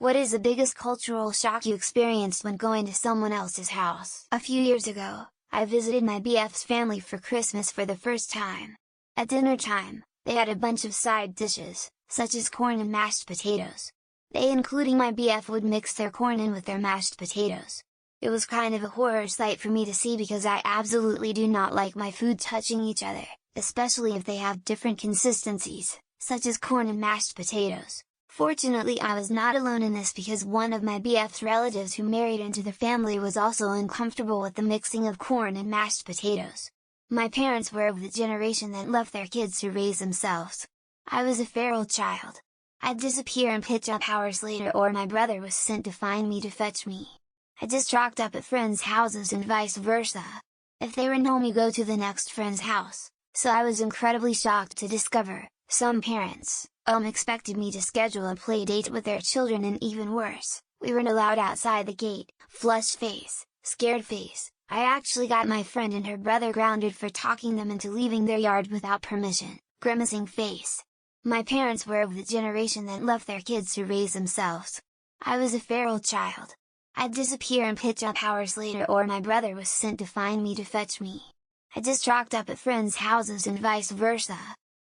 What is the biggest cultural shock you experienced when going to someone else's house? A few years ago, I visited my BF's family for Christmas for the first time. At dinner time, they had a bunch of side dishes, such as corn and mashed potatoes. They, including my BF, would mix their corn in with their mashed potatoes. It was kind of a horror sight for me to see because I absolutely do not like my food touching each other, especially if they have different consistencies, such as corn and mashed potatoes. Fortunately, I was not alone in this because one of my BF's relatives who married into the family was also uncomfortable with the mixing of corn and mashed potatoes. My parents were of the generation that left their kids to raise themselves. I was a feral child. I'd disappear and pitch up hours later, or my brother was sent to find me to fetch me. I just rocked up at friends' houses and vice versa. If they were home, you go to the next friend's house, so I was incredibly shocked to discover, some parents expected me to schedule a play date with their children, and even worse, we weren't allowed outside the gate. Flushed face, scared face, I actually got my friend and her brother grounded for talking them into leaving their yard without permission. Grimacing face. My parents were of the generation that left their kids to raise themselves. I was a feral child. I'd disappear and pitch up hours later, or my brother was sent to find me to fetch me. I just rocked up at friends' houses and vice versa.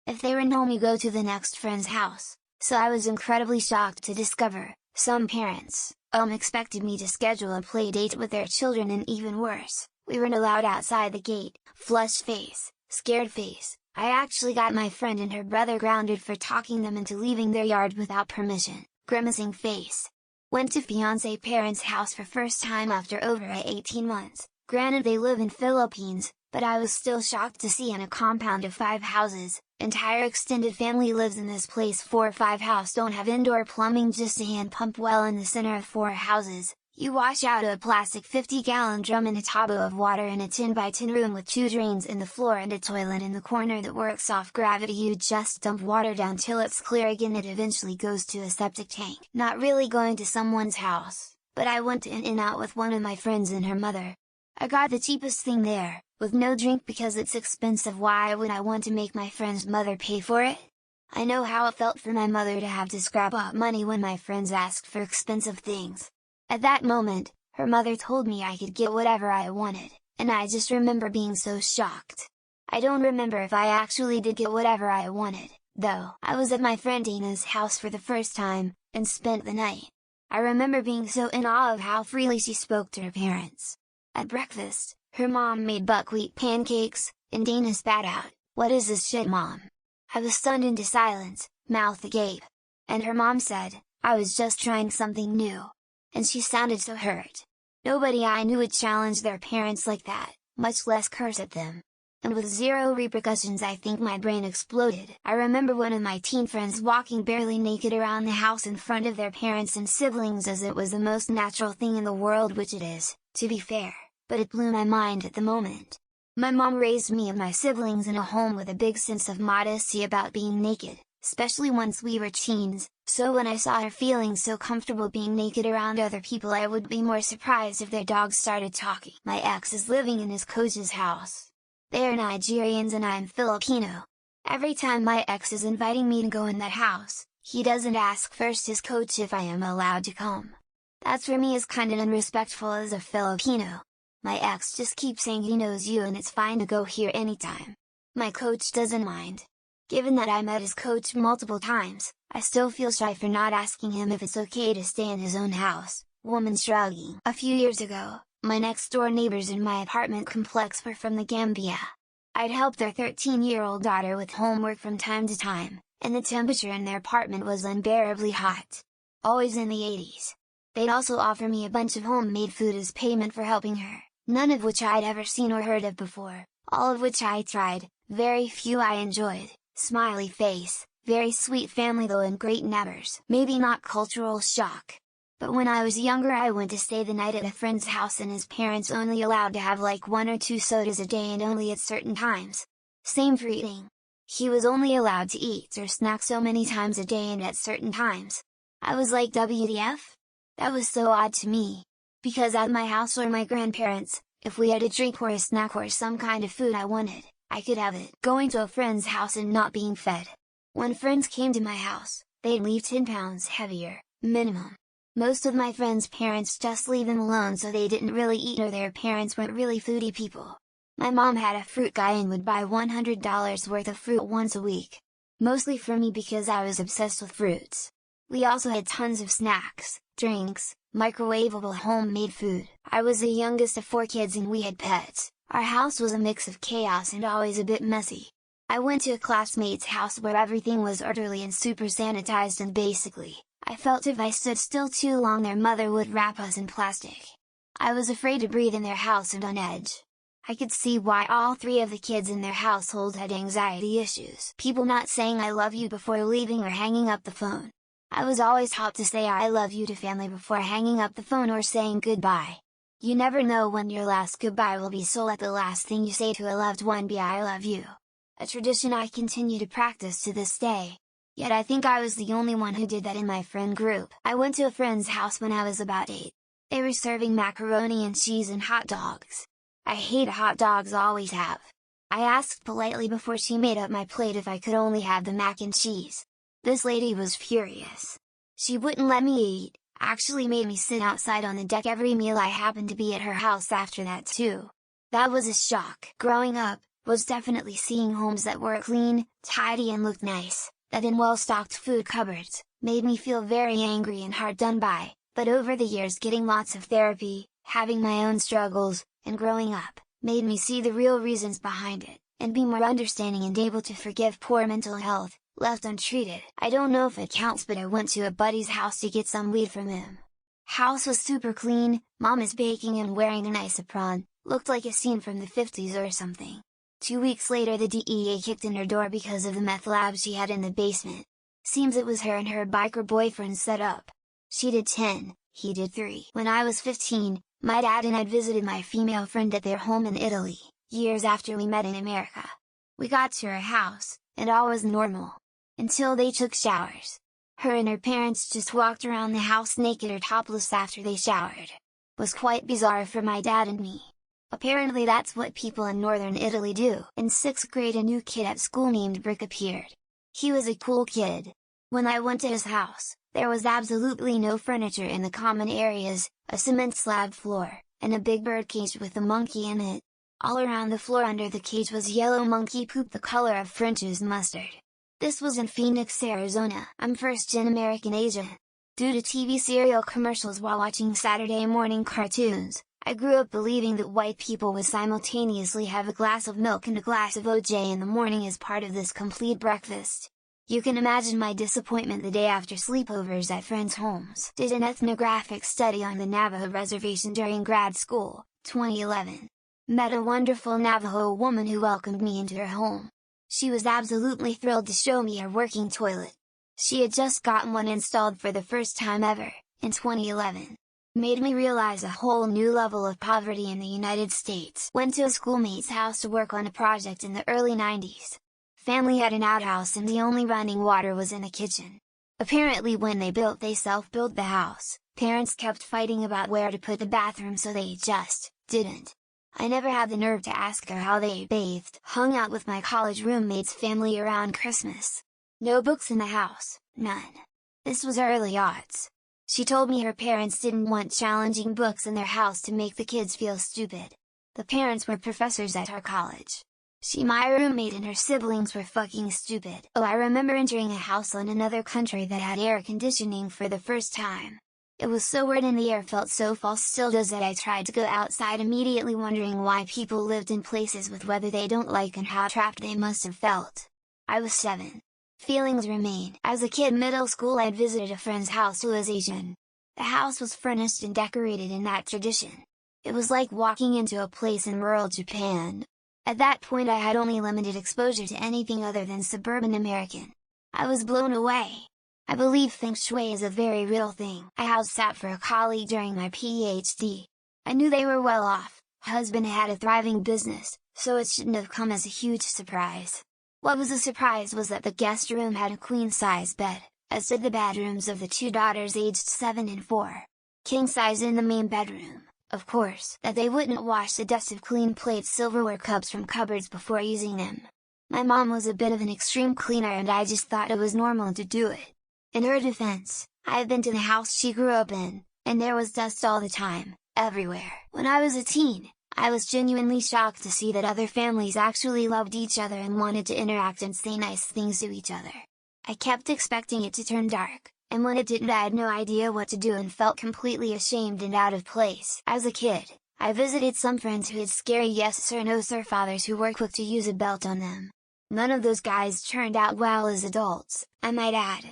If they were home, you go to the next friend's house, so I was incredibly shocked to discover, some parents expected me to schedule a play date with their children, and even worse, we weren't allowed outside the gate. Flushed face, scared face, I actually got my friend and her brother grounded for talking them into leaving their yard without permission. Grimacing face. Went to fiancé parents' house for first time after over 18 months, granted they live in Philippines, but I was still shocked to see in a compound of 5 houses, entire extended family lives in this place. 4 or 5 houses don't have indoor plumbing, just a hand pump well in the center of 4 houses. You wash out of a plastic 50-gallon drum in a tub of water in a 10x10 room with 2 drains in the floor and a toilet in the corner that works off gravity. You just dump water down till it's clear again. It eventually goes to a septic tank. Not really going to someone's house, but I went to In-N-Out with one of my friends and her mother. I got the cheapest thing there, with no drink because it's expensive. Why would I want to make my friend's mother pay for it? I know how it felt for my mother to have to scrap up money when my friends asked for expensive things. At that moment, her mother told me I could get whatever I wanted, and I just remember being so shocked. I don't remember if I actually did get whatever I wanted, though. I was at my friend Dana's house for the first time, and spent the night. I remember being so in awe of how freely she spoke to her parents. At breakfast, her mom made buckwheat pancakes, and Dana spat out, "What is this shit, Mom?" I was stunned into silence, mouth agape. And her mom said, "I was just trying something new." And she sounded so hurt. Nobody I knew would challenge their parents like that, much less curse at them. And with zero repercussions, I think my brain exploded. I remember one of my teen friends walking barely naked around the house in front of their parents and siblings as it was the most natural thing in the world, which it is, to be fair, but it blew my mind at the moment. My mom raised me and my siblings in a home with a big sense of modesty about being naked, especially once we were teens, so when I saw her feeling so comfortable being naked around other people, I would be more surprised if their dogs started talking. My ex is living in his coach's house. They are Nigerians and I'm Filipino. Every time my ex is inviting me to go in that house, he doesn't ask first his coach if I am allowed to come. That for me is kinda unrespectful as a Filipino. My ex just keeps saying he knows you and it's fine to go here anytime. My coach doesn't mind. Given that I met his coach multiple times, I still feel shy for not asking him if it's okay to stay in his own house. Woman shrugging. A few years ago, my next door neighbors in my apartment complex were from the Gambia. I'd help their 13-year-old daughter with homework from time to time, and the temperature in their apartment was unbearably hot. Always in the 80s. They'd also offer me a bunch of homemade food as payment for helping her, none of which I'd ever seen or heard of before, all of which I tried, very few I enjoyed. Smiley face, very sweet family though and great neighbors. Maybe not cultural shock. But when I was younger, I went to stay the night at a friend's house and his parents only allowed to have like 1 or 2 sodas a day and only at certain times. Same for eating. He was only allowed to eat or snack so many times a day and at certain times. I was like, WTF? That was so odd to me. Because at my house or my grandparents, if we had a drink or a snack or some kind of food I wanted, I could have it. Going to a friend's house and not being fed. When friends came to my house, they'd leave 10 pounds heavier, minimum. Most of my friends' parents just leave them alone so they didn't really eat, or their parents weren't really foodie people. My mom had a fruit guy and would buy $100 worth of fruit once a week. Mostly for me because I was obsessed with fruits. We also had tons of snacks, drinks, microwavable homemade food. I was the youngest of 4 kids and we had pets. Our house was a mix of chaos and always a bit messy. I went to a classmate's house where everything was orderly and super sanitized, and basically, I felt if I stood still too long their mother would wrap us in plastic. I was afraid to breathe in their house and on edge. I could see why all 3 of the kids in their household had anxiety issues. People not saying I love you before leaving or hanging up the phone. I was always taught to say I love you to family before hanging up the phone or saying goodbye. You never know when your last goodbye will be, so let the last thing you say to a loved one be I love you. A tradition I continue to practice to this day. Yet I think I was the only one who did that in my friend group. I went to a friend's house when I was about 8. They were serving macaroni and cheese and hot dogs. I hate hot dogs, always have. I asked politely before she made up my plate if I could only have the mac and cheese. This lady was furious. She wouldn't let me eat, actually made me sit outside on the deck every meal I happened to be at her house after that too. That was a shock. Growing up, was definitely seeing homes that were clean, tidy and looked nice, that in well-stocked food cupboards, made me feel very angry and hard done by, but over the years getting lots of therapy, having my own struggles, and growing up, made me see the real reasons behind it, and be more understanding and able to forgive poor mental health, left untreated. I don't know if it counts, but I went to a buddy's house to get some weed from him. House was super clean, mom is baking and wearing a nice apron, looked like a scene from the 50s or something. 2 weeks later the DEA kicked in her door because of the meth lab she had in the basement. Seems it was her and her biker boyfriend set up. She did 10, he did 3. When I was 15, my dad and I visited my female friend at their home in Italy, years after we met in America. We got to her house, and all was normal. Until they took showers. Her and her parents just walked around the house naked or topless after they showered. Was quite bizarre for my dad and me. Apparently that's what people in northern Italy do. In 6th grade a new kid at school named Brick appeared. He was a cool kid. When I went to his house, there was absolutely no furniture in the common areas, a cement slab floor, and a big bird cage with a monkey in it. All around the floor under the cage was yellow monkey poop the color of French's mustard. This was in Phoenix, Arizona. I'm first-gen American Asian. Due to TV serial commercials while watching Saturday morning cartoons, I grew up believing that white people would simultaneously have a glass of milk and a glass of OJ in the morning as part of this complete breakfast. You can imagine my disappointment the day after sleepovers at friends' homes. Did an ethnographic study on the Navajo reservation during grad school, 2011. Met a wonderful Navajo woman who welcomed me into her home. She was absolutely thrilled to show me her working toilet. She had just gotten one installed for the first time ever, in 2011. Made me realize a whole new level of poverty in the United States. Went to a schoolmate's house to work on a project in the early 90s. Family had an outhouse and the only running water was in the kitchen. Apparently when they self-built the house, parents kept fighting about where to put the bathroom so they just didn't. I never had the nerve to ask her how they bathed. Hung out with my college roommate's family around Christmas. No books in the house, none. This was early aughts. She told me her parents didn't want challenging books in their house to make the kids feel stupid. The parents were professors at her college. My roommate and her siblings were fucking stupid. Oh, I remember entering a house in another country that had air conditioning for the first time. It was so weird and the air felt so false, still does, that I tried to go outside immediately, wondering why people lived in places with weather they don't like and how trapped they must have felt. I was 7. Feelings remain. As a kid, middle school, I'd visited a friend's house who was Asian. The house was furnished and decorated in that tradition. It was like walking into a place in rural Japan. At that point I had only limited exposure to anything other than suburban American. I was blown away. I believe Feng Shui is a very real thing. I house sat for a colleague during my PhD. I knew they were well off, husband had a thriving business, so it shouldn't have come as a huge surprise. What was a surprise was that the guest room had a queen-size bed, as did the bedrooms of the 2 daughters aged 7 and 4. King size in the main bedroom, of course. That they wouldn't wash the dust of clean plates, silverware, cups from cupboards before using them. My mom was a bit of an extreme cleaner and I just thought it was normal to do it. In her defense, I have been to the house she grew up in, and there was dust all the time, everywhere. When I was a teen, I was genuinely shocked to see that other families actually loved each other and wanted to interact and say nice things to each other. I kept expecting it to turn dark, and when it didn't I had no idea what to do and felt completely ashamed and out of place. As a kid, I visited some friends who had scary yes sir no sir fathers who were quick to use a belt on them. None of those guys turned out well as adults, I might add.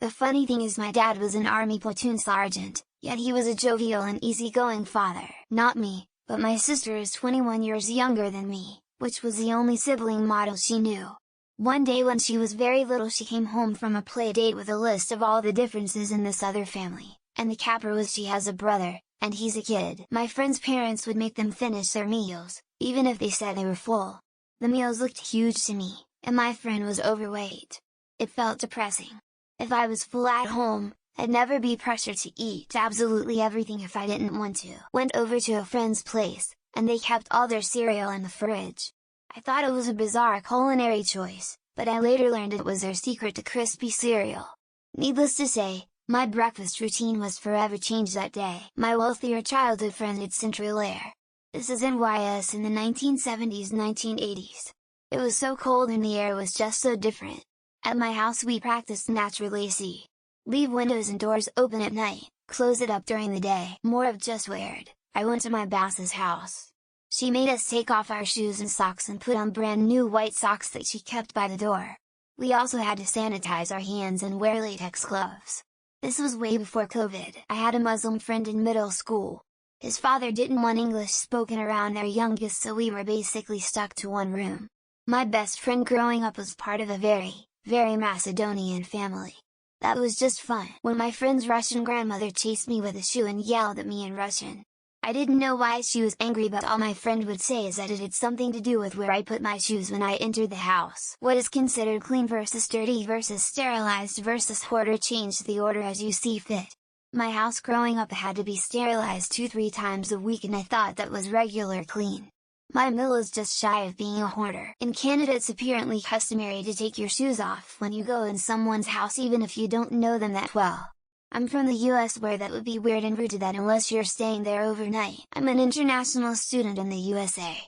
The funny thing is my dad was an army platoon sergeant, yet he was a jovial and easygoing father. Not me, but my sister is 21 years younger than me, which was the only sibling model she knew. One day when she was very little she came home from a play date with a list of all the differences in this other family, and the capper was she has a brother, and he's a kid. My friends' parents would make them finish their meals, even if they said they were full. The meals looked huge to me, and my friend was overweight. It felt depressing. If I was full at home, I'd never be pressured to eat absolutely everything if I didn't want to. Went over to a friend's place, and they kept all their cereal in the fridge. I thought it was a bizarre culinary choice, but I later learned it was their secret to crispy cereal. Needless to say, my breakfast routine was forever changed that day. My wealthier childhood friend had Central Air. This is NYS in the 1970s-1980s. It was so cold and the air was just so different. At my house we practiced natural AC. Leave windows and doors open at night, close it up during the day. More of just weird. I went to my boss's house. She made us take off our shoes and socks and put on brand new white socks that she kept by the door. We also had to sanitize our hands and wear latex gloves. This was way before COVID. I had a Muslim friend in middle school. His father didn't want English spoken around their youngest, so we were basically stuck to one room. My best friend growing up was part of a very Macedonian family. That was just fun. When my friend's Russian grandmother chased me with a shoe and yelled at me in Russian. I didn't know why she was angry, but all my friend would say is that it had something to do with where I put my shoes when I entered the house. What is considered clean versus dirty versus sterilized versus hoarder, change the order as you see fit. My house growing up had to be sterilized 2-3 times a week and I thought that was regular clean. My mill is just shy of being a hoarder. In Canada it's apparently customary to take your shoes off when you go in someone's house even if you don't know them that well. I'm from the US where that would be weird and rude to that unless you're staying there overnight. I'm an international student in the USA.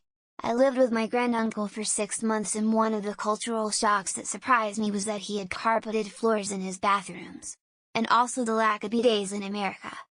I lived with my granduncle for 6 months and one of the cultural shocks that surprised me was that he had carpeted floors in his bathrooms. And also the lack of bidets in America.